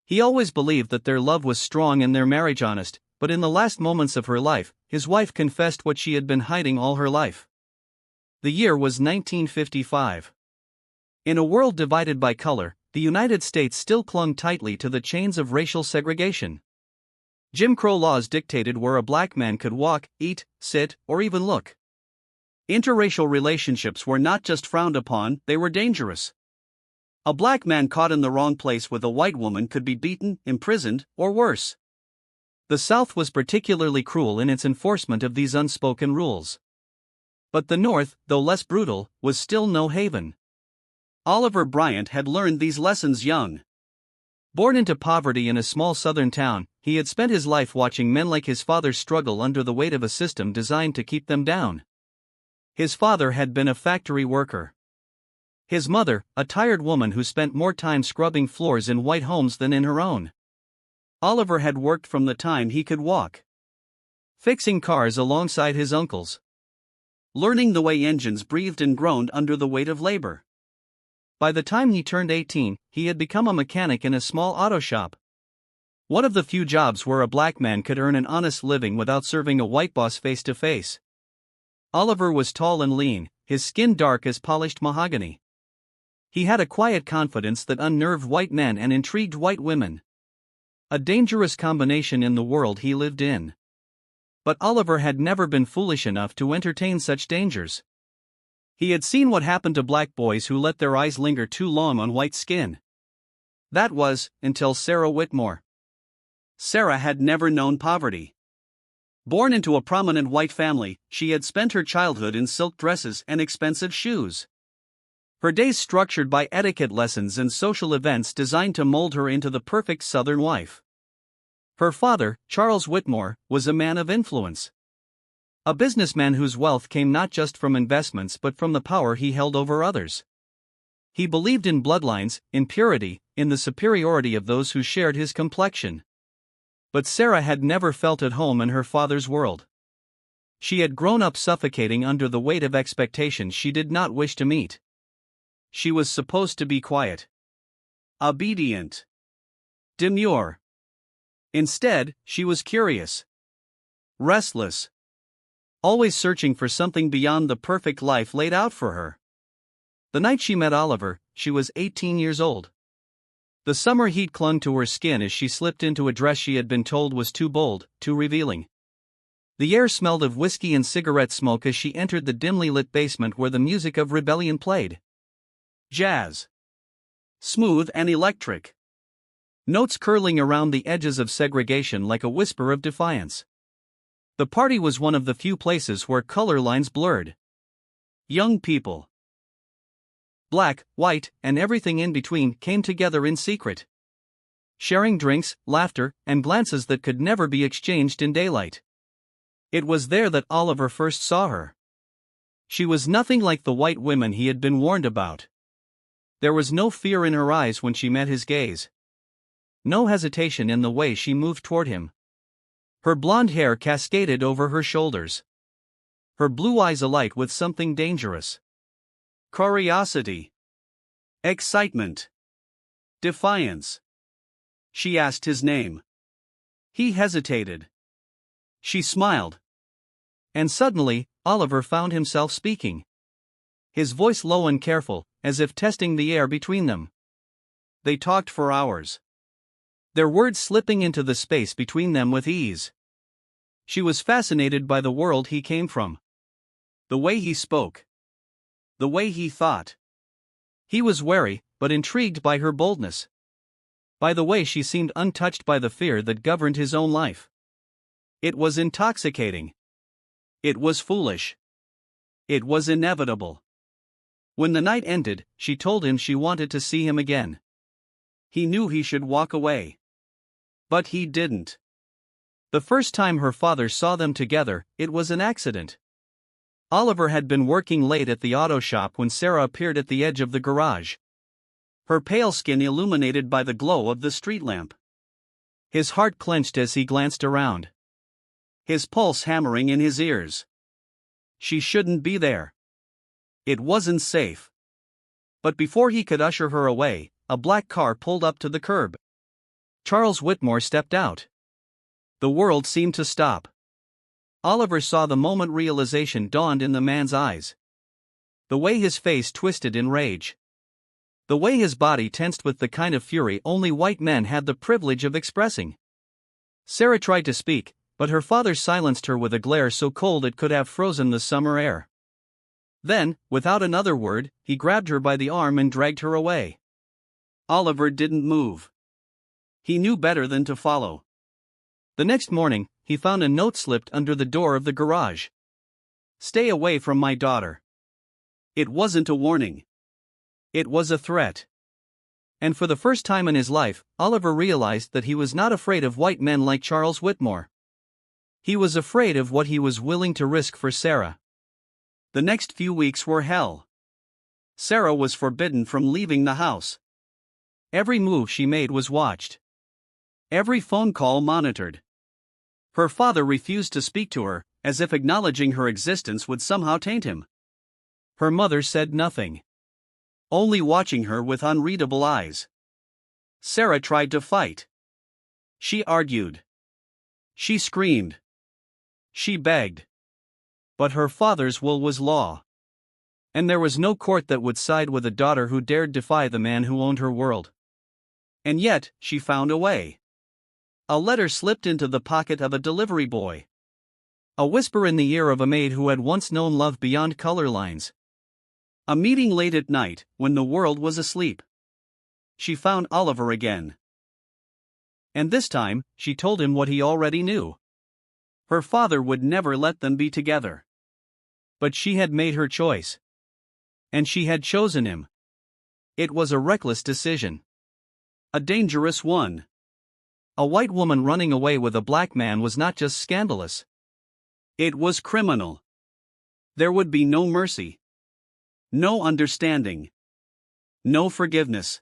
He always believed that their love was strong and their marriage honest, but in the last moments of her life, his wife confessed what she had been hiding all her life. The year was 1955. In a world divided by color, the United States still clung tightly to the chains of racial segregation. Jim Crow laws dictated where a black man could walk, eat, sit, or even look. Interracial relationships were not just frowned upon, they were dangerous. A black man caught in the wrong place with a white woman could be beaten, imprisoned, or worse. The South was particularly cruel in its enforcement of these unspoken rules. But the North, though less brutal, was still no haven. Oliver Bryant had learned these lessons young. Born into poverty in a small southern town, he had spent his life watching men like his father struggle under the weight of a system designed to keep them down. His father had been a factory worker. His mother, a tired woman who spent more time scrubbing floors in white homes than in her own. Oliver had worked from the time he could walk, fixing cars alongside his uncles, learning the way engines breathed and groaned under the weight of labor. By the time he turned 18, he had become a mechanic in a small auto shop. One of the few jobs where a black man could earn an honest living without serving a white boss face to face. Oliver was tall and lean, his skin dark as polished mahogany. He had a quiet confidence that unnerved white men and intrigued white women. A dangerous combination in the world he lived in. But Oliver had never been foolish enough to entertain such dangers. He had seen what happened to black boys who let their eyes linger too long on white skin. That was, until Sarah Whitmore. Sarah had never known poverty. Born into a prominent white family, she had spent her childhood in silk dresses and expensive shoes. Her days structured by etiquette lessons and social events designed to mold her into the perfect Southern wife. Her father, Charles Whitmore, was a man of influence. A businessman whose wealth came not just from investments but from the power he held over others. He believed in bloodlines, in purity, in the superiority of those who shared his complexion. But Sarah had never felt at home in her father's world. She had grown up suffocating under the weight of expectations she did not wish to meet. She was supposed to be quiet, obedient, demure. Instead, she was curious, restless, always searching for something beyond the perfect life laid out for her. The night she met Oliver, she was 18 years old. The summer heat clung to her skin as she slipped into a dress she had been told was too bold, too revealing. The air smelled of whiskey and cigarette smoke as she entered the dimly lit basement where the music of rebellion played. Jazz. Smooth and electric. Notes curling around the edges of segregation like a whisper of defiance. The party was one of the few places where color lines blurred. Young people, black, white, and everything in between, came together in secret, sharing drinks, laughter, and glances that could never be exchanged in daylight. It was there that Oliver first saw her. She was nothing like the white women he had been warned about. There was no fear in her eyes when she met his gaze. No hesitation in the way she moved toward him. Her blonde hair cascaded over her shoulders. Her blue eyes alight with something dangerous. Curiosity. Excitement. Defiance. She asked his name. He hesitated. She smiled. And suddenly, Oliver found himself speaking. His voice low and careful, as if testing the air between them. They talked for hours, their words slipping into the space between them with ease. She was fascinated by the world he came from. The way he spoke. The way he thought. He was wary, but intrigued by her boldness. By the way she seemed untouched by the fear that governed his own life. It was intoxicating. It was foolish. It was inevitable. When the night ended, she told him she wanted to see him again. He knew he should walk away. But he didn't. The first time her father saw them together, it was an accident. Oliver had been working late at the auto shop when Sarah appeared at the edge of the garage. Her pale skin illuminated by the glow of the street lamp. His heart clenched as he glanced around. His pulse hammering in his ears. She shouldn't be there. It wasn't safe. But before he could usher her away, a black car pulled up to the curb. Charles Whitmore stepped out. The world seemed to stop. Oliver saw the moment realization dawned in the man's eyes. The way his face twisted in rage. The way his body tensed with the kind of fury only white men had the privilege of expressing. Sarah tried to speak, but her father silenced her with a glare so cold it could have frozen the summer air. Then, without another word, he grabbed her by the arm and dragged her away. Oliver didn't move. He knew better than to follow. The next morning, he found a note slipped under the door of the garage. "Stay away from my daughter." It wasn't a warning. It was a threat. And for the first time in his life, Oliver realized that he was not afraid of white men like Charles Whitmore. He was afraid of what he was willing to risk for Sarah. The next few weeks were hell. Sarah was forbidden from leaving the house. Every move she made was watched. Every phone call monitored. Her father refused to speak to her, as if acknowledging her existence would somehow taint him. Her mother said nothing. Only watching her with unreadable eyes. Sarah tried to fight. She argued. She screamed. She begged. But her father's will was law. And there was no court that would side with a daughter who dared defy the man who owned her world. And yet, she found a way. A letter slipped into the pocket of a delivery boy. A whisper in the ear of a maid who had once known love beyond color lines. A meeting late at night, when the world was asleep. She found Oliver again. And this time, she told him what he already knew. Her father would never let them be together. But she had made her choice. And she had chosen him. It was a reckless decision. A dangerous one. A white woman running away with a black man was not just scandalous. It was criminal. There would be no mercy. No understanding. No forgiveness.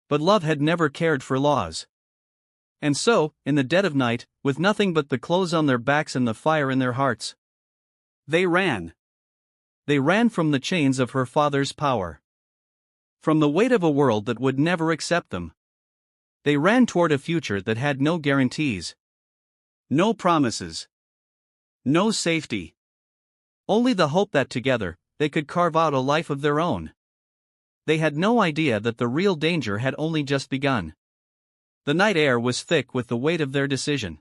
But love had never cared for laws. And so, in the dead of night, with nothing but the clothes on their backs and the fire in their hearts, they ran. They ran from the chains of her father's power. From the weight of a world that would never accept them. They ran toward a future that had no guarantees. No promises. No safety. Only the hope that together, they could carve out a life of their own. They had no idea that the real danger had only just begun. The night air was thick with the weight of their decision.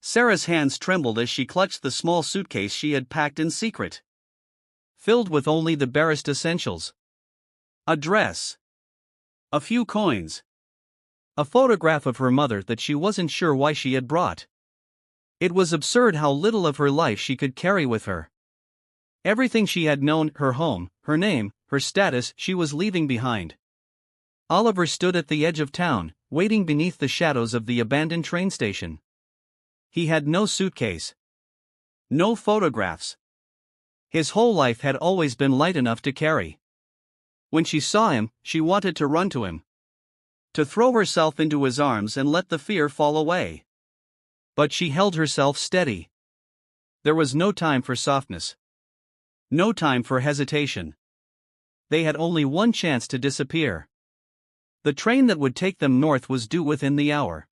Sarah's hands trembled as she clutched the small suitcase she had packed in secret. Filled with only the barest essentials. A dress. A few coins. A photograph of her mother that she wasn't sure why she had brought. It was absurd how little of her life she could carry with her. Everything she had known, her home, her name, her status, she was leaving behind. Oliver stood at the edge of town, waiting beneath the shadows of the abandoned train station. He had no suitcase. No photographs. His whole life had always been light enough to carry. When she saw him, she wanted to run to him. To throw herself into his arms and let the fear fall away. But she held herself steady. There was no time for softness. No time for hesitation. They had only one chance to disappear. The train that would take them north was due within the hour.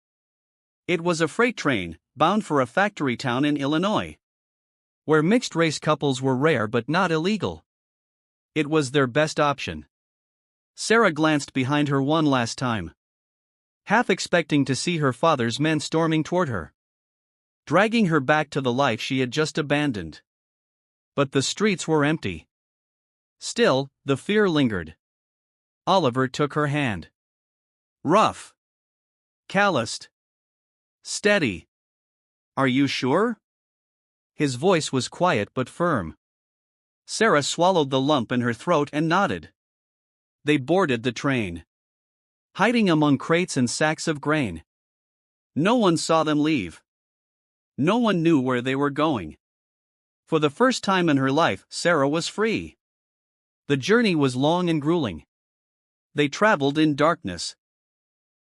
It was a freight train, bound for a factory town in Illinois, where mixed-race couples were rare but not illegal. It was their best option. Sarah glanced behind her one last time, half expecting to see her father's men storming toward her, dragging her back to the life she had just abandoned. But the streets were empty. Still, the fear lingered. Oliver took her hand. Rough. Calloused. Steady. "Are you sure?" His voice was quiet but firm. Sarah swallowed the lump in her throat and nodded. They boarded the train. Hiding among crates and sacks of grain. No one saw them leave. No one knew where they were going. For the first time in her life, Sarah was free. The journey was long and grueling. They traveled in darkness.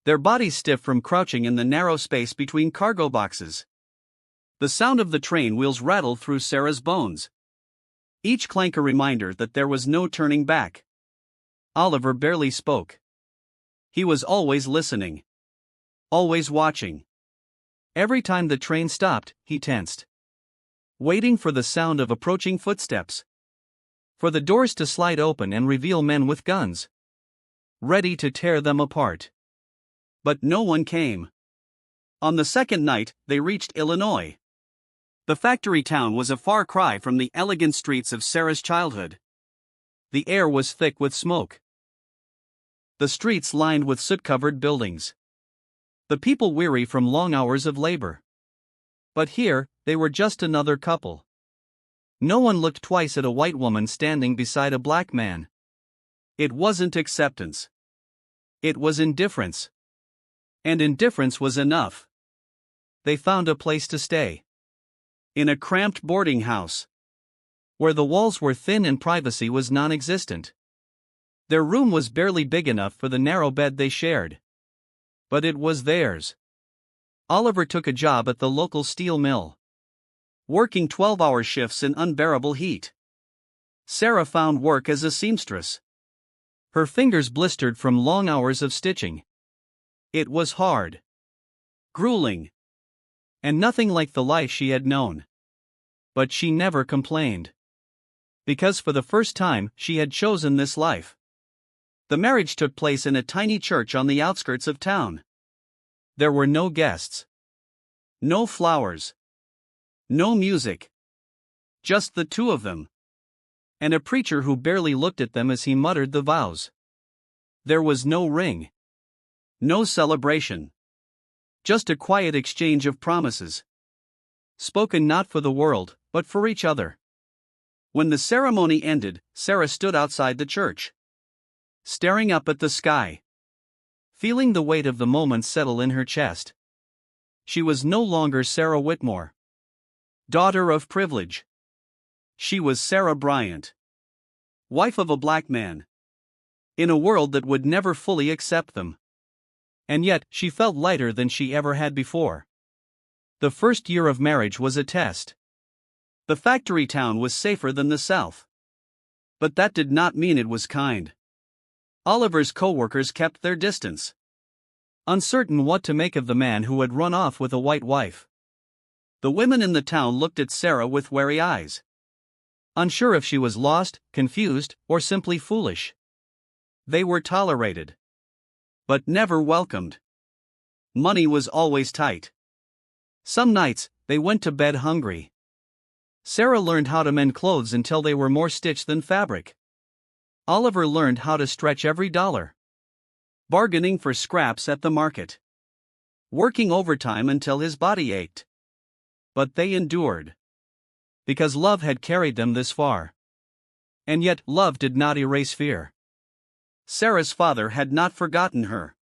Their bodies stiff from crouching in the narrow space between cargo boxes. The sound of the train wheels rattled through Sarah's bones. Each clank a reminder that there was no turning back. Oliver barely spoke. He was always listening. always watching. Every time the train stopped, he tensed, waiting for the sound of approaching footsteps, for the doors to slide open and reveal men with guns, ready to tear them apart. But no one came. On the second night, they reached Illinois. The factory town was a far cry from the elegant streets of Sarah's childhood. The air was thick with smoke, the streets lined with soot-covered buildings, the people weary from long hours of labor. But here, they were just another couple. No one looked twice at a white woman standing beside a black man. It wasn't acceptance. It was indifference. And indifference was enough. They found a place to stay. In a cramped boarding house, where the walls were thin and privacy was non-existent. Their room was barely big enough for the narrow bed they shared. But it was theirs. Oliver took a job at the local steel mill, working 12-hour shifts in unbearable heat. Sarah found work as a seamstress. Her fingers blistered from long hours of stitching. It was hard, grueling, and nothing like the life she had known. But she never complained. Because for the first time, she had chosen this life. The marriage took place in a tiny church on the outskirts of town. There were no guests, no flowers, no music. Just the two of them. And a preacher who barely looked at them as he muttered the vows. There was no ring, no celebration. Just a quiet exchange of promises, spoken not for the world, but for each other. When the ceremony ended, Sarah stood outside the church, staring up at the sky, feeling the weight of the moment settle in her chest. She was no longer Sarah Whitmore, daughter of privilege. She was Sarah Bryant, wife of a black man, in a world that would never fully accept them. And yet, she felt lighter than she ever had before. The first year of marriage was a test. The factory town was safer than the South. But that did not mean it was kind. Oliver's co-workers kept their distance, uncertain what to make of the man who had run off with a white wife. The women in the town looked at Sarah with wary eyes, unsure if she was lost, confused, or simply foolish. They were tolerated, but never welcomed. Money was always tight. Some nights, they went to bed hungry. Sarah learned how to mend clothes until they were more stitched than fabric. Oliver learned how to stretch every dollar, bargaining for scraps at the market, working overtime until his body ached. But they endured, because love had carried them this far. And yet, love did not erase fear. Sarah's father had not forgotten her.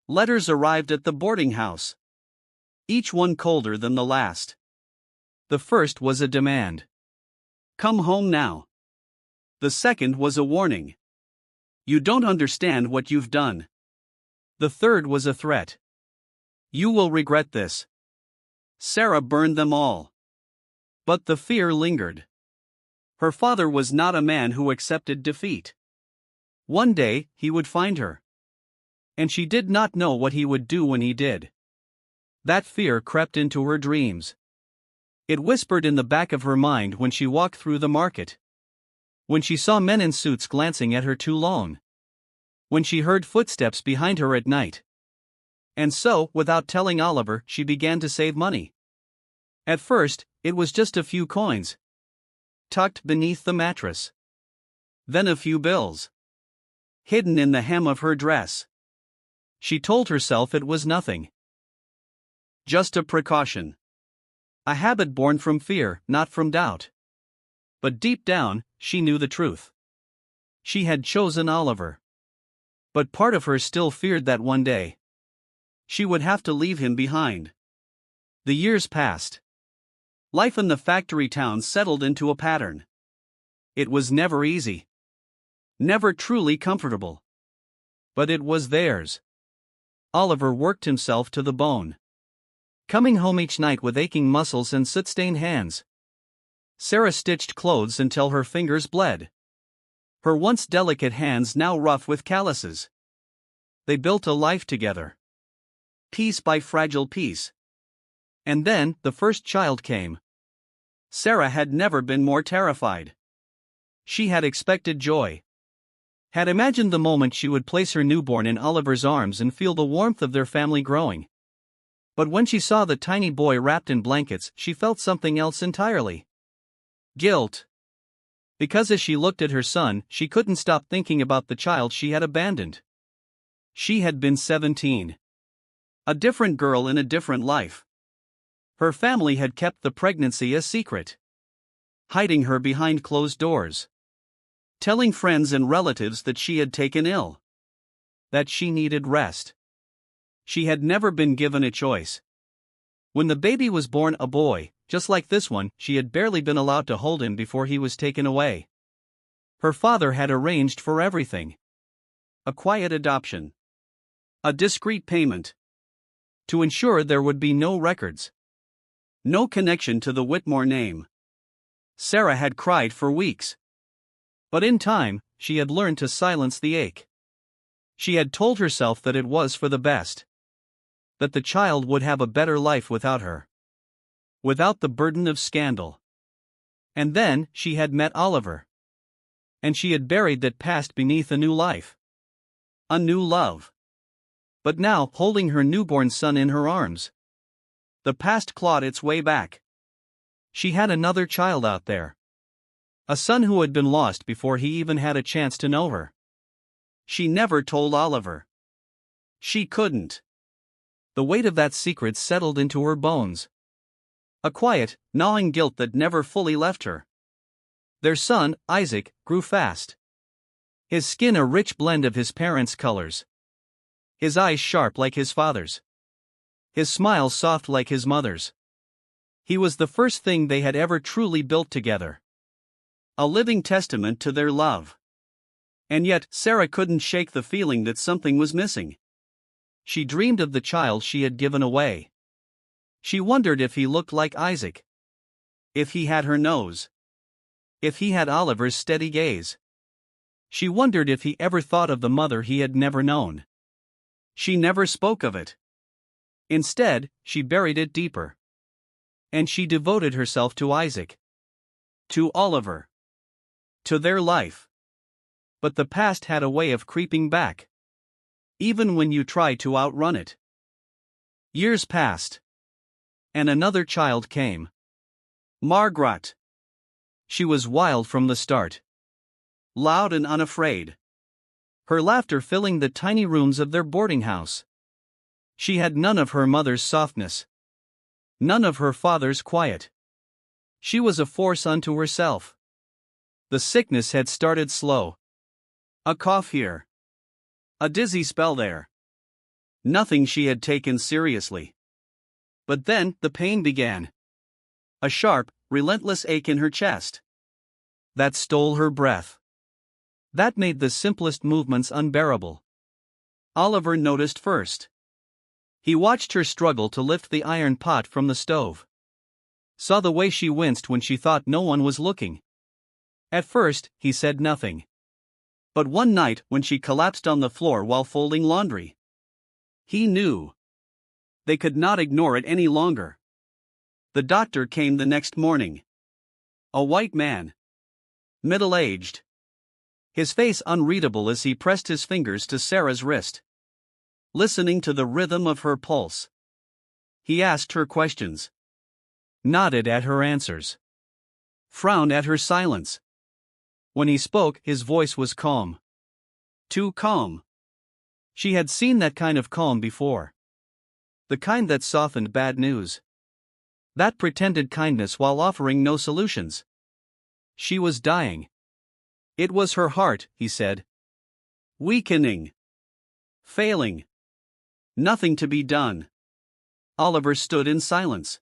Letters arrived at the boarding house, each one colder than the last. The first was a demand. Come home now. The second was a warning. You don't understand what you've done. The third was a threat. You will regret this. Sarah burned them all. But the fear lingered. Her father was not a man who accepted defeat. One day, he would find her. And she did not know what he would do when he did. That fear crept into her dreams. It whispered in the back of her mind when she walked through the market. When she saw men in suits glancing at her too long. When she heard footsteps behind her at night. And so, without telling Oliver, she began to save money. At first, it was just a few coins, tucked beneath the mattress. Then a few bills, hidden in the hem of her dress. She told herself it was nothing. Just a precaution. A habit born from fear, not from doubt. But deep down, she knew the truth. She had chosen Oliver. But part of her still feared that one day she would have to leave him behind. The years passed. Life in the factory town settled into a pattern. It was never easy, never truly comfortable. But it was theirs. Oliver worked himself to the bone, coming home each night with aching muscles and soot-stained hands. Sarah stitched clothes until her fingers bled, her once delicate hands now rough with calluses. They built a life together. piece by fragile piece. And then, the first child came. Sarah had never been more terrified. She had expected joy. Had imagined the moment she would place her newborn in Oliver's arms and feel the warmth of their family growing. But when she saw the tiny boy wrapped in blankets, she felt something else entirely. Guilt. Because as she looked at her son, she couldn't stop thinking about the child she had abandoned. She had been 17. A different girl in a different life. Her family had kept the pregnancy a secret, hiding her behind closed doors, telling friends and relatives that she had taken ill, that she needed rest. She had never been given a choice. When the baby was born a boy, just like this one, she had barely been allowed to hold him before he was taken away. Her father had arranged for everything. A quiet adoption. A discreet payment. To ensure there would be no records. No connection to the Whitmore name. Sarah had cried for weeks. But in time, she had learned to silence the ache. She had told herself that it was for the best. That the child would have a better life without her. Without the burden of scandal. And then, she had met Oliver. And she had buried that past beneath a new life. A new love. But now, holding her newborn son in her arms, the past clawed its way back. She had another child out there. A son who had been lost before he even had a chance to know her. She never told Oliver. She couldn't. The weight of that secret settled into her bones. A quiet, gnawing guilt that never fully left her. Their son, Isaac, grew fast. His skin a rich blend of his parents' colors. His eyes sharp like his father's. His smile soft like his mother's. He was the first thing they had ever truly built together. A living testament to their love. And yet, Sarah couldn't shake the feeling that something was missing. She dreamed of the child she had given away. She wondered if he looked like Isaac. If he had her nose. If he had Oliver's steady gaze. She wondered if he ever thought of the mother he had never known. She never spoke of it. Instead, she buried it deeper. And she devoted herself to Isaac. To Oliver. To their life. But the past had a way of creeping back. Even when you try to outrun it. Years passed. And another child came. Margaret. She was wild from the start. Loud and unafraid. Her laughter filling the tiny rooms of their boarding house. She had none of her mother's softness. None of her father's quiet. She was a force unto herself. The sickness had started slow. A cough here. A dizzy spell there. Nothing she had taken seriously. But then, the pain began. A sharp, relentless ache in her chest. That stole her breath. That made the simplest movements unbearable. Oliver noticed first. He watched her struggle to lift the iron pot from the stove. Saw the way she winced when she thought no one was looking. At first, he said nothing. But one night, when she collapsed on the floor while folding laundry, he knew. They could not ignore it any longer. The doctor came the next morning. A white man. Middle-aged. His face unreadable as he pressed his fingers to Sarah's wrist. Listening to the rhythm of her pulse. He asked her questions. Nodded at her answers. Frowned at her silence. When he spoke, his voice was calm. Too calm. She had seen that kind of calm before. The kind that softened bad news. That pretended kindness while offering no solutions. She was dying. It was her heart, he said. Weakening. Failing. Nothing to be done. Oliver stood in silence.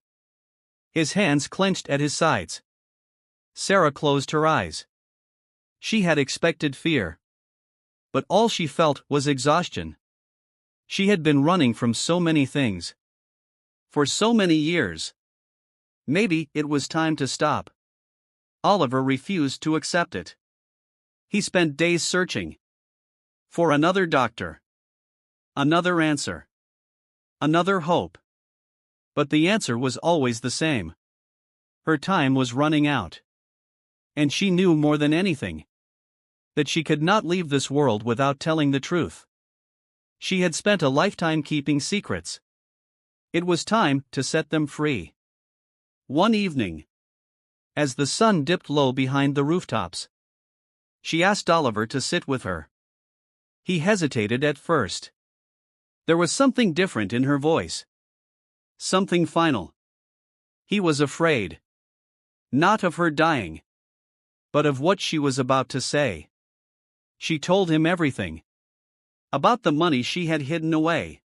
His hands clenched at his sides. Sarah closed her eyes. She had expected fear. But all she felt was exhaustion. She had been running from so many things. For so many years. Maybe it was time to stop. Oliver refused to accept it. He spent days searching. For another doctor. Another answer. Another hope. But the answer was always the same. Her time was running out. And she knew more than anything that she could not leave this world without telling the truth. She had spent a lifetime keeping secrets. It was time to set them free. One evening, as the sun dipped low behind the rooftops, she asked Oliver to sit with her. He hesitated at first. There was something different in her voice. Something final. He was afraid. Not of her dying, but of what she was about to say. She told him everything. About the money she had hidden away.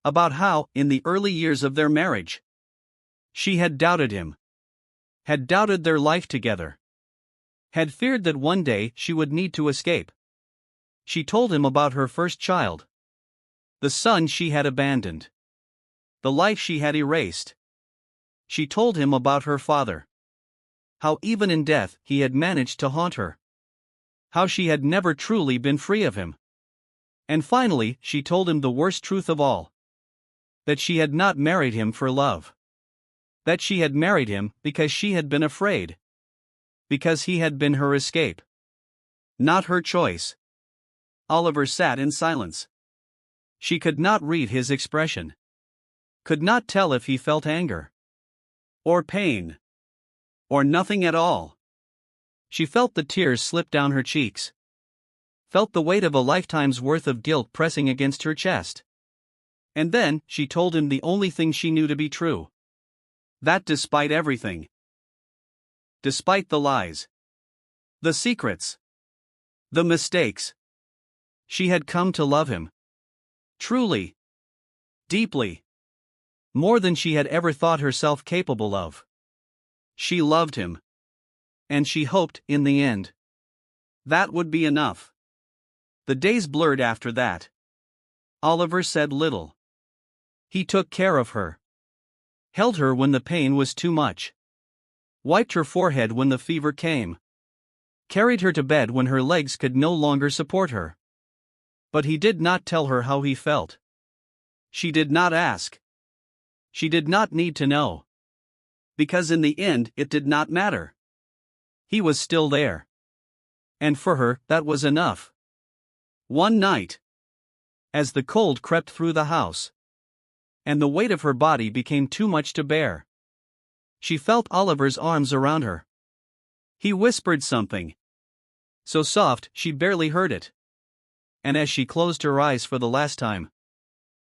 About how, in the early years of their marriage, she had doubted him. Had doubted their life together. Had feared that one day she would need to escape. She told him about her first child. The son she had abandoned. The life she had erased. She told him about her father. How even in death he had managed to haunt her. How she had never truly been free of him. And finally she told him the worst truth of all. That she had not married him for love. That she had married him because she had been afraid. Because he had been her escape. Not her choice. Oliver sat in silence. She could not read his expression. Could not tell if he felt anger. Or pain. Or nothing at all. She felt the tears slip down her cheeks. Felt the weight of a lifetime's worth of guilt pressing against her chest. And then she told him the only thing she knew to be true. That despite everything. Despite the lies. The secrets. The mistakes. She had come to love him. Truly. Deeply. More than she had ever thought herself capable of. She loved him. And she hoped, in the end, that would be enough. The days blurred after that. Oliver said little. He took care of her. Held her when the pain was too much. Wiped her forehead when the fever came. Carried her to bed when her legs could no longer support her. But he did not tell her how he felt. She did not ask. She did not need to know. Because in the end it did not matter. He was still there. And for her, that was enough. One night, as the cold crept through the house, and the weight of her body became too much to bear, she felt Oliver's arms around her. He whispered something. So soft she barely heard it. And as she closed her eyes for the last time,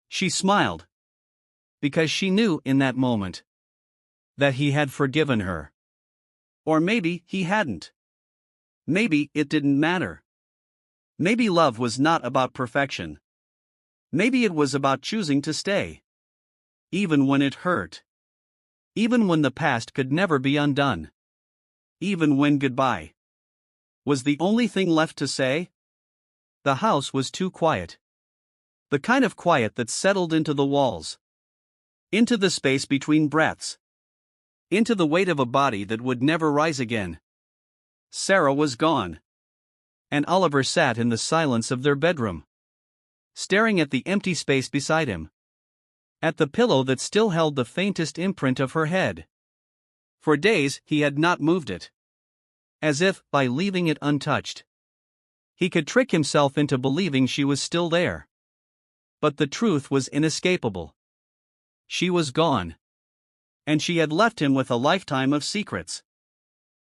she smiled. Because she knew in that moment that he had forgiven her. Or maybe he hadn't. Maybe it didn't matter. Maybe love was not about perfection. Maybe it was about choosing to stay. Even when it hurt. Even when the past could never be undone. Even when goodbye was the only thing left to say. The house was too quiet. The kind of quiet that settled into the walls. Into the space between breaths. Into the weight of a body that would never rise again. Sarah was gone. And Oliver sat in the silence of their bedroom. Staring at the empty space beside him. At the pillow that still held the faintest imprint of her head. For days he had not moved it. As if, by leaving it untouched, he could trick himself into believing she was still there. But the truth was inescapable. She was gone. And she had left him with a lifetime of secrets.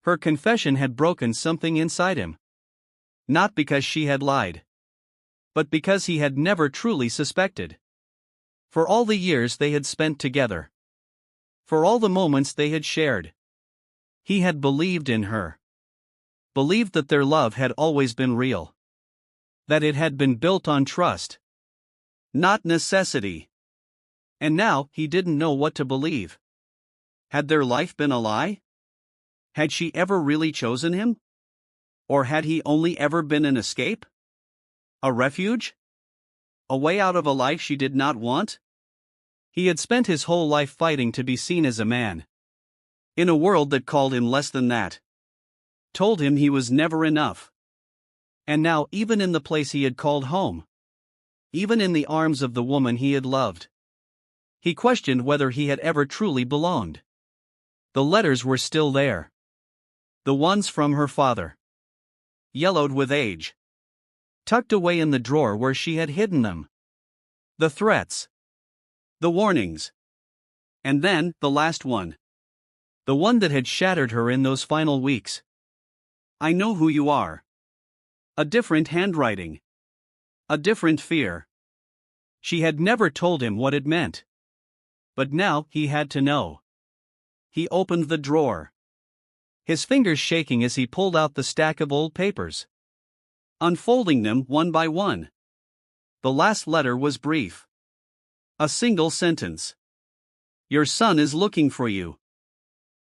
Her confession had broken something inside him. Not because she had lied. But because he had never truly suspected. For all the years they had spent together. For all the moments they had shared. He had believed in her. Believed that their love had always been real. That it had been built on trust. Not necessity. And now he didn't know what to believe. Had their life been a lie? Had she ever really chosen him? Or had he only ever been an escape? A refuge? A way out of a life she did not want? He had spent his whole life fighting to be seen as a man. In a world that called him less than that. Told him he was never enough. And now, even in the place he had called home. Even in the arms of the woman he had loved. He questioned whether he had ever truly belonged. The letters were still there. The ones from her father. Yellowed with age. Tucked away in the drawer where she had hidden them. The threats. The warnings. And then, the last one. The one that had shattered her in those final weeks. I know who you are. A different handwriting. A different fear. She had never told him what it meant. But now he had to know. He opened the drawer. His fingers shaking as he pulled out the stack of old papers. Unfolding them one by one. The last letter was brief. A single sentence. Your son is looking for you.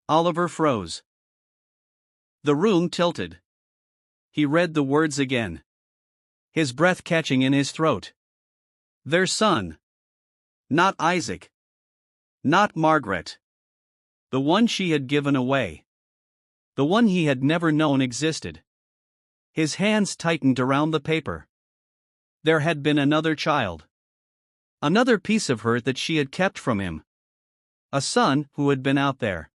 Oliver froze. The room tilted. He read the words again. His breath catching in his throat. Their son. Not Isaac. Not Margaret. The one she had given away. The one he had never known existed. His hands tightened around the paper. There had been another child. Another piece of her that she had kept from him. A son who had been out there.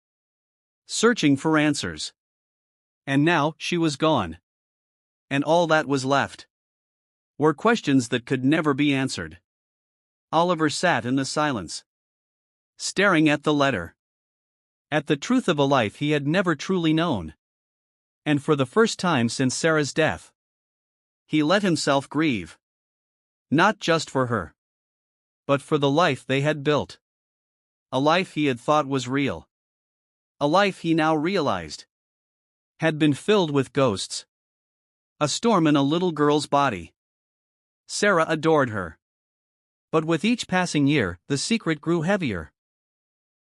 Searching for answers. And now she was gone. And all that was left were questions that could never be answered. Oliver sat in the silence. Staring at the letter. At the truth of a life he had never truly known. And for the first time since Sarah's death, he let himself grieve. Not just for her, but for the life they had built. A life he had thought was real. A life he now realized had been filled with ghosts. A storm in a little girl's body. Sarah adored her. But with each passing year, the secret grew heavier.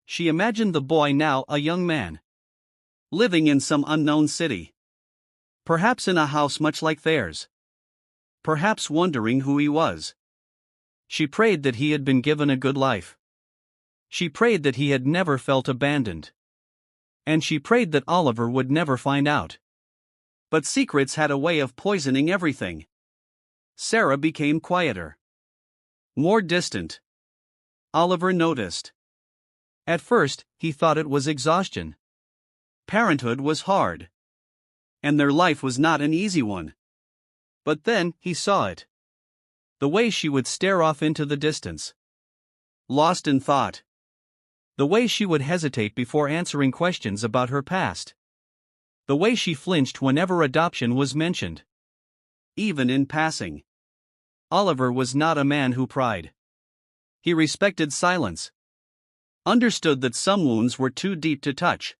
She imagined the boy now a young man. Living in some unknown city. Perhaps in a house much like theirs. Perhaps wondering who he was. She prayed that he had been given a good life. She prayed that he had never felt abandoned. And she prayed that Oliver would never find out. But secrets had a way of poisoning everything. Sarah became quieter. More distant. Oliver noticed. At first, he thought it was exhaustion. Parenthood was hard. And their life was not an easy one. But then, he saw it. The way she would stare off into the distance. Lost in thought. The way she would hesitate before answering questions about her past. The way she flinched whenever adoption was mentioned. Even in passing. Oliver was not a man who pried. He respected silence. Understood that some wounds were too deep to touch.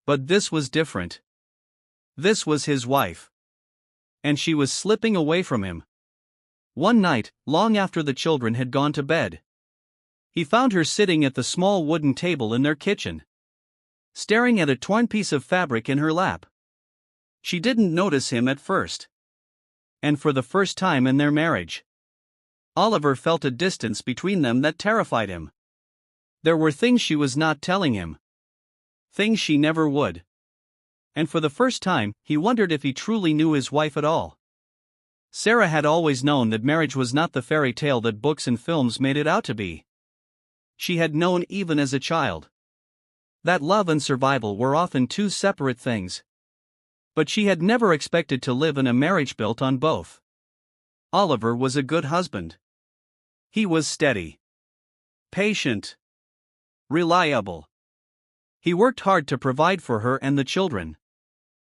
But this was different. This was his wife. And she was slipping away from him. One night, long after the children had gone to bed, he found her sitting at the small wooden table in their kitchen, staring at a torn piece of fabric in her lap. She didn't notice him at first. And for the first time in their marriage, Oliver felt a distance between them that terrified him. There were things she was not telling him. Things she never would. And for the first time, he wondered if he truly knew his wife at all. Sarah had always known that marriage was not the fairy tale that books and films made it out to be. She had known even as a child that love and survival were often two separate things. But she had never expected to live in a marriage built on both. Oliver was a good husband. He was steady. Patient. Reliable. He worked hard to provide for her and the children.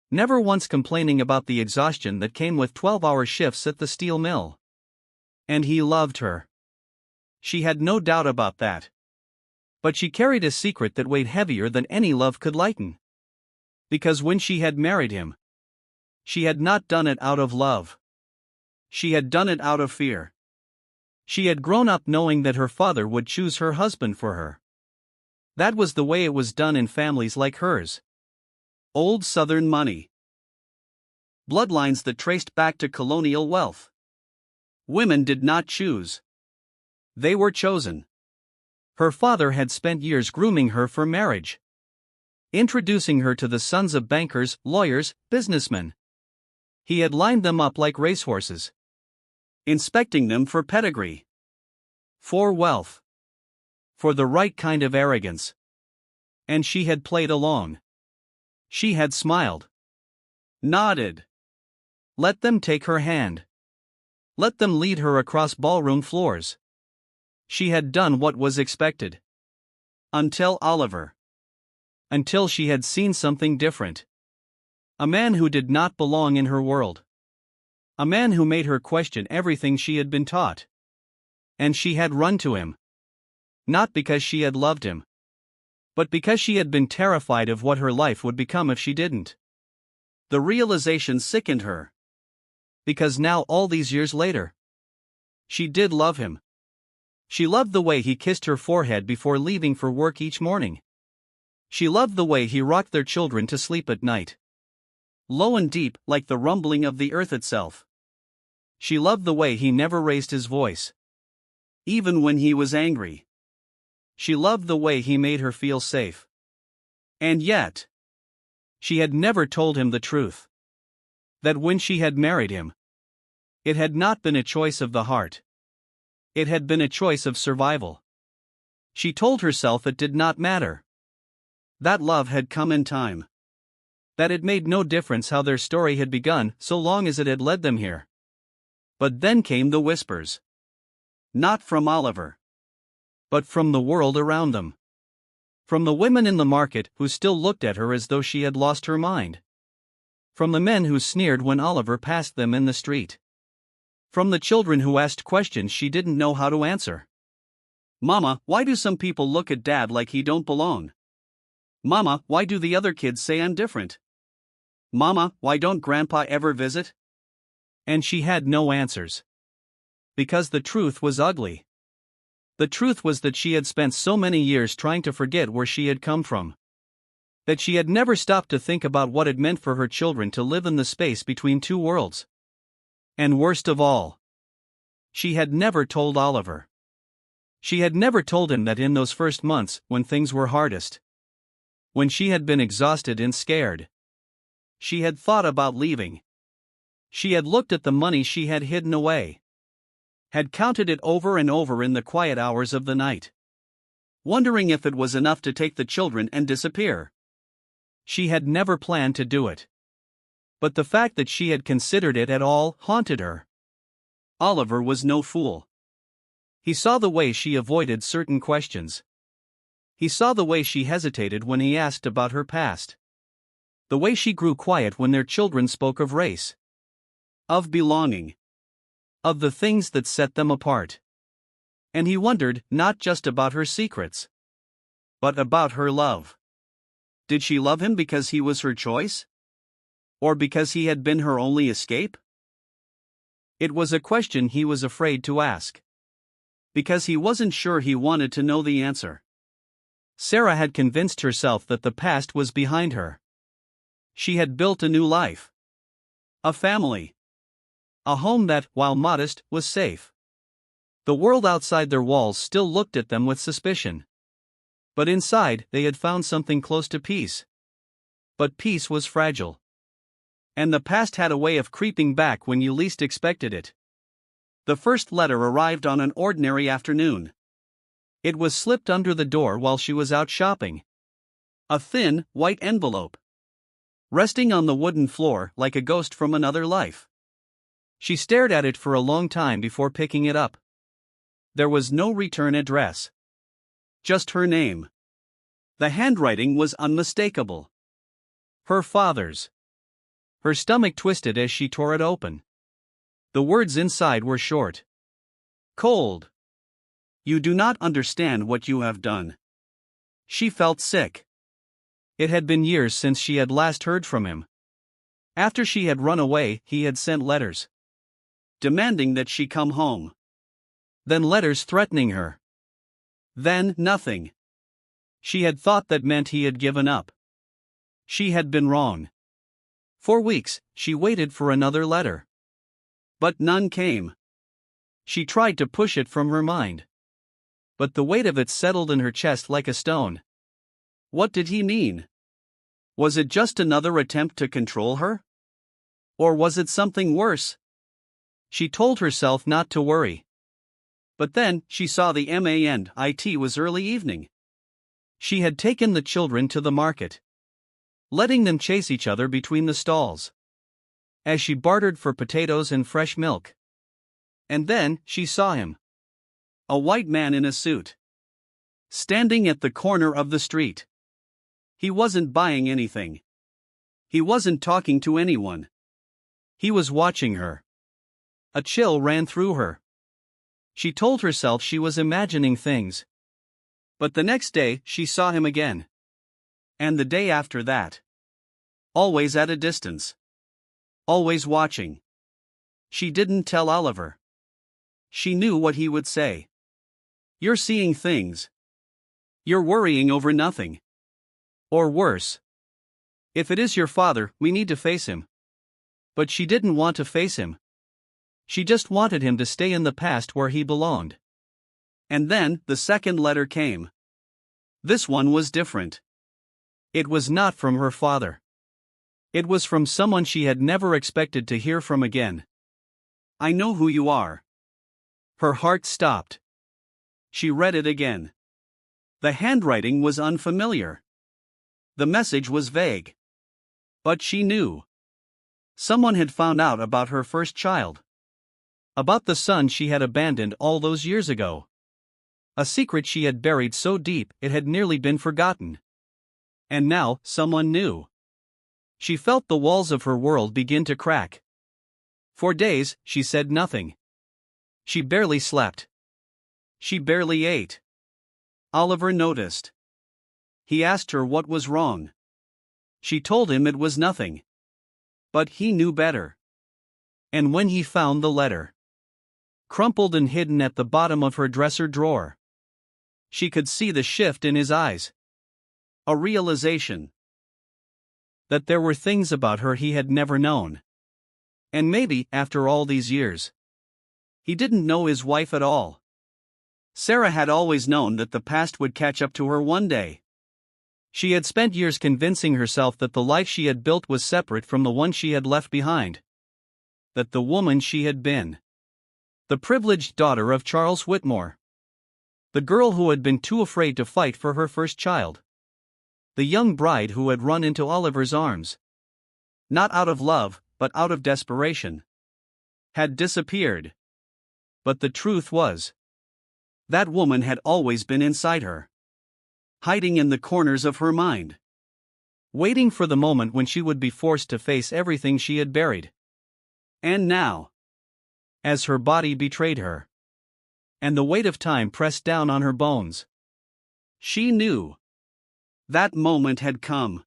Never once complaining about the exhaustion that came with 12-hour shifts at the steel mill. And he loved her. She had no doubt about that. But she carried a secret that weighed heavier than any love could lighten. Because when she had married him, she had not done it out of love. She had done it out of fear. She had grown up knowing that her father would choose her husband for her. That was the way it was done in families like hers. Old Southern money. Bloodlines that traced back to colonial wealth. Women did not choose. They were chosen. Her father had spent years grooming her for marriage. Introducing her to the sons of bankers, lawyers, businessmen. He had lined them up like racehorses. Inspecting them for pedigree. For wealth. For the right kind of arrogance. And she had played along. She had smiled. Nodded. Let them take her hand. Let them lead her across ballroom floors. She had done what was expected. Until Oliver. Until she had seen something different. A man who did not belong in her world. A man who made her question everything she had been taught. And she had run to him. Not because she had loved him, but because she had been terrified of what her life would become if she didn't. The realization sickened her. Because now, all these years later, she did love him. She loved the way he kissed her forehead before leaving for work each morning. She loved the way he rocked their children to sleep at night. Low and deep, like the rumbling of the earth itself. She loved the way he never raised his voice. Even when he was angry. She loved the way he made her feel safe. And yet, she had never told him the truth. That when she had married him, it had not been a choice of the heart. It had been a choice of survival. She told herself it did not matter. That love had come in time. That it made no difference how their story had begun so long as it had led them here. But then came the whispers. Not from Oliver. But from the world around them. From the women in the market who still looked at her as though she had lost her mind. From the men who sneered when Oliver passed them in the street. From the children who asked questions she didn't know how to answer. Mama, why do some people look at Dad like he don't belong? Mama, why do the other kids say I'm different? Mama, why don't Grandpa ever visit? And she had no answers. Because the truth was ugly. The truth was that she had spent so many years trying to forget where she had come from. That she had never stopped to think about what it meant for her children to live in the space between two worlds. And worst of all, she had never told Oliver. She had never told him that in those first months, when things were hardest, when she had been exhausted and scared, she had thought about leaving. She had looked at the money she had hidden away. Had counted it over and over in the quiet hours of the night. Wondering if it was enough to take the children and disappear. She had never planned to do it. But the fact that she had considered it at all haunted her. Oliver was no fool. He saw the way she avoided certain questions. He saw the way she hesitated when he asked about her past. The way she grew quiet when their children spoke of race. Of belonging. Of the things that set them apart. And he wondered not just about her secrets, but about her love. Did she love him because he was her choice? Or because he had been her only escape? It was a question he was afraid to ask. Because he wasn't sure he wanted to know the answer. Sarah had convinced herself that the past was behind her. She had built a new life. A family. A home that, while modest, was safe. The world outside their walls still looked at them with suspicion. But inside, they had found something close to peace. But peace was fragile. And the past had a way of creeping back when you least expected it. The first letter arrived on an ordinary afternoon. It was slipped under the door while she was out shopping. A thin, white envelope. Resting on the wooden floor like a ghost from another life. She stared at it for a long time before picking it up. There was no return address. Just her name. The handwriting was unmistakable. Her father's. Her stomach twisted as she tore it open. The words inside were short. Cold. You do not understand what you have done. She felt sick. It had been years since she had last heard from him. After she had run away, he had sent letters. Demanding that she come home. Then letters threatening her. Then nothing. She had thought that meant he had given up. She had been wrong. For weeks, she waited for another letter. But none came. She tried to push it from her mind. But the weight of it settled in her chest like a stone. What did he mean? Was it just another attempt to control her? Or was it something worse? She told herself not to worry. But then, she saw the man. It was early evening. She had taken the children to the market, letting them chase each other between the stalls, as she bartered for potatoes and fresh milk. And then, she saw him. A white man in a suit, standing at the corner of the street. He wasn't buying anything. He wasn't talking to anyone. He was watching her. A chill ran through her. She told herself she was imagining things. But the next day, she saw him again. And the day after that. Always at a distance. Always watching. She didn't tell Oliver. She knew what he would say. You're seeing things. You're worrying over nothing. Or worse. If it is your father, we need to face him. But she didn't want to face him. She just wanted him to stay in the past where he belonged. And then, the second letter came. This one was different. It was not from her father. It was from someone she had never expected to hear from again. I know who you are. Her heart stopped. She read it again. The handwriting was unfamiliar. The message was vague. But she knew. Someone had found out about her first child. About the son she had abandoned all those years ago. A secret she had buried so deep it had nearly been forgotten. And now, someone knew. She felt the walls of her world begin to crack. For days, she said nothing. She barely slept. She barely ate. Oliver noticed. He asked her what was wrong. She told him it was nothing. But he knew better. And when he found the letter, crumpled and hidden at the bottom of her dresser drawer, she could see the shift in his eyes. A realization that there were things about her he had never known. And maybe, after all these years, he didn't know his wife at all. Sarah had always known that the past would catch up to her one day. She had spent years convincing herself that the life she had built was separate from the one she had left behind. That the woman she had been, the privileged daughter of Charles Whitmore, the girl who had been too afraid to fight for her first child, the young bride who had run into Oliver's arms, not out of love, but out of desperation, had disappeared. But the truth was, that woman had always been inside her, hiding in the corners of her mind, waiting for the moment when she would be forced to face everything she had buried. And now, as her body betrayed her, and the weight of time pressed down on her bones, she knew that moment had come.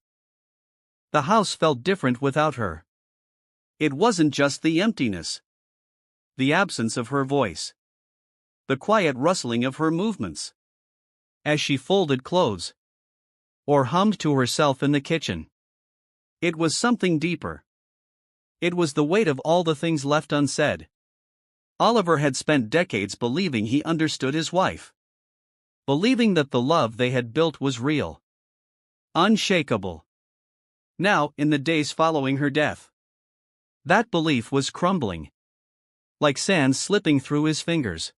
The house felt different without her. It wasn't just the emptiness, the absence of her voice, the quiet rustling of her movements as she folded clothes or hummed to herself in the kitchen. It was something deeper. It was the weight of all the things left unsaid. Oliver had spent decades believing he understood his wife, believing that the love they had built was real, unshakable. Now, in the days following her death, that belief was crumbling, like sand slipping through his fingers.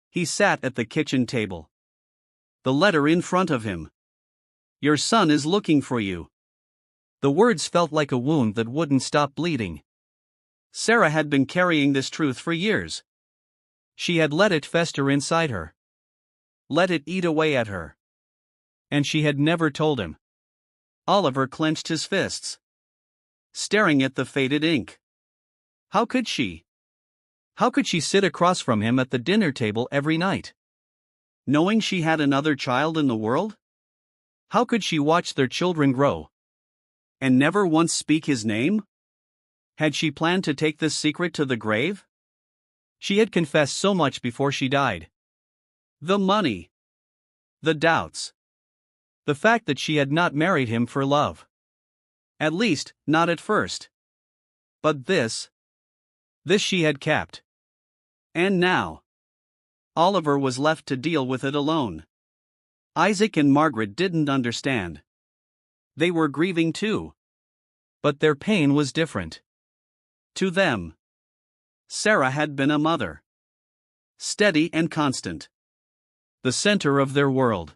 He sat at the kitchen table, the letter in front of him. Your son is looking for you. The words felt like a wound that wouldn't stop bleeding. Sarah had been carrying this truth for years. She had let it fester inside her, let it eat away at her. And she had never told him. Oliver clenched his fists, staring at the faded ink. How could she? How could she sit across from him at the dinner table every night, knowing she had another child in the world? How could she watch their children grow and never once speak his name? Had she planned to take this secret to the grave? She had confessed so much before she died. The money, the doubts, the fact that she had not married him for love. At least, not at first. But this she had kept. And now, Oliver was left to deal with it alone. Isaac and Margaret didn't understand. They were grieving too. But their pain was different. To them, Sarah had been a mother. steady and constant. The center of their world.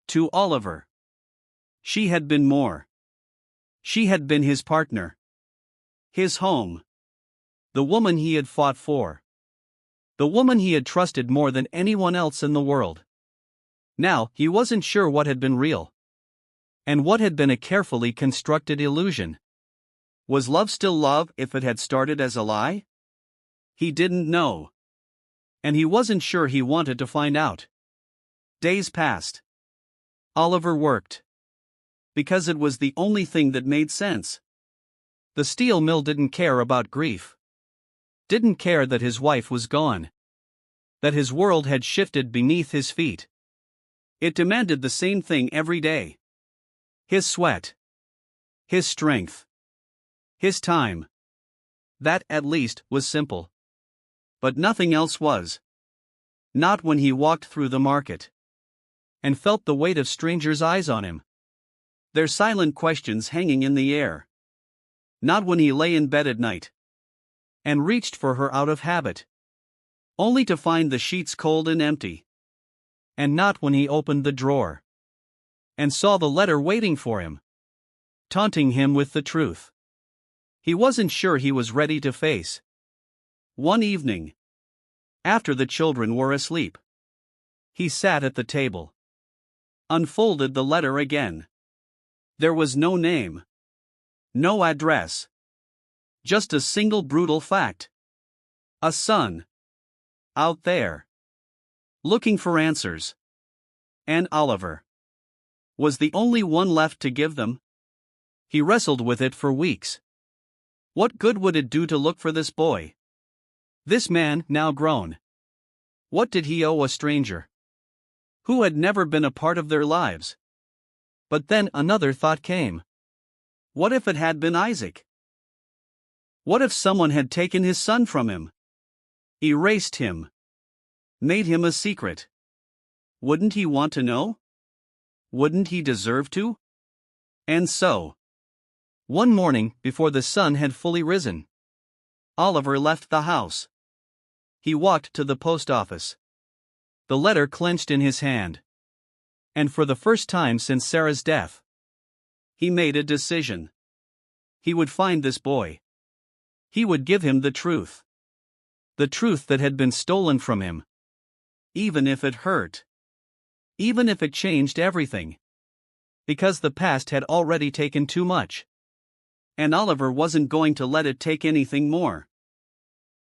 To Oliver, she had been more. She had been his partner. His home. The woman he had fought for. The woman he had trusted more than anyone else in the world. Now, he wasn't sure what had been real. And what had been a carefully constructed illusion. Was love still love if it had started as a lie? He didn't know. And he wasn't sure he wanted to find out. Days passed. Oliver worked. Because it was the only thing that made sense. The steel mill didn't care about grief. Didn't care that his wife was gone. That his world had shifted beneath his feet. It demanded the same thing every day. His sweat. His strength. His time. That, at least, was simple. But nothing else was. Not when he walked through the market. And felt the weight of strangers' eyes on him. Their silent questions hanging in the air. Not when he lay in bed at night. And reached for her out of habit. Only to find the sheets cold and empty. And not when he opened the drawer. And saw the letter waiting for him. Taunting him with the truth. He wasn't sure he was ready to face. One evening. After the children were asleep. He sat at the table. Unfolded the letter again. There was no name. No address. Just a single brutal fact. A son. Out there. Looking for answers. And Oliver. Was the only one left to give them. He wrestled with it for weeks. What good would it do to look for this boy? This man, now grown. What did he owe a stranger? Who had never been a part of their lives? But then another thought came. What if it had been Isaac? What if someone had taken his son from him? Erased him. Made him a secret. Wouldn't he want to know? Wouldn't he deserve to? And so. One morning, before the sun had fully risen, Oliver left the house. He walked to the post office. The letter clenched in his hand. And for the first time since Sarah's death, he made a decision. He would find this boy. He would give him the truth. The truth that had been stolen from him. Even if it hurt. Even if it changed everything. Because the past had already taken too much. And Oliver wasn't going to let it take anything more.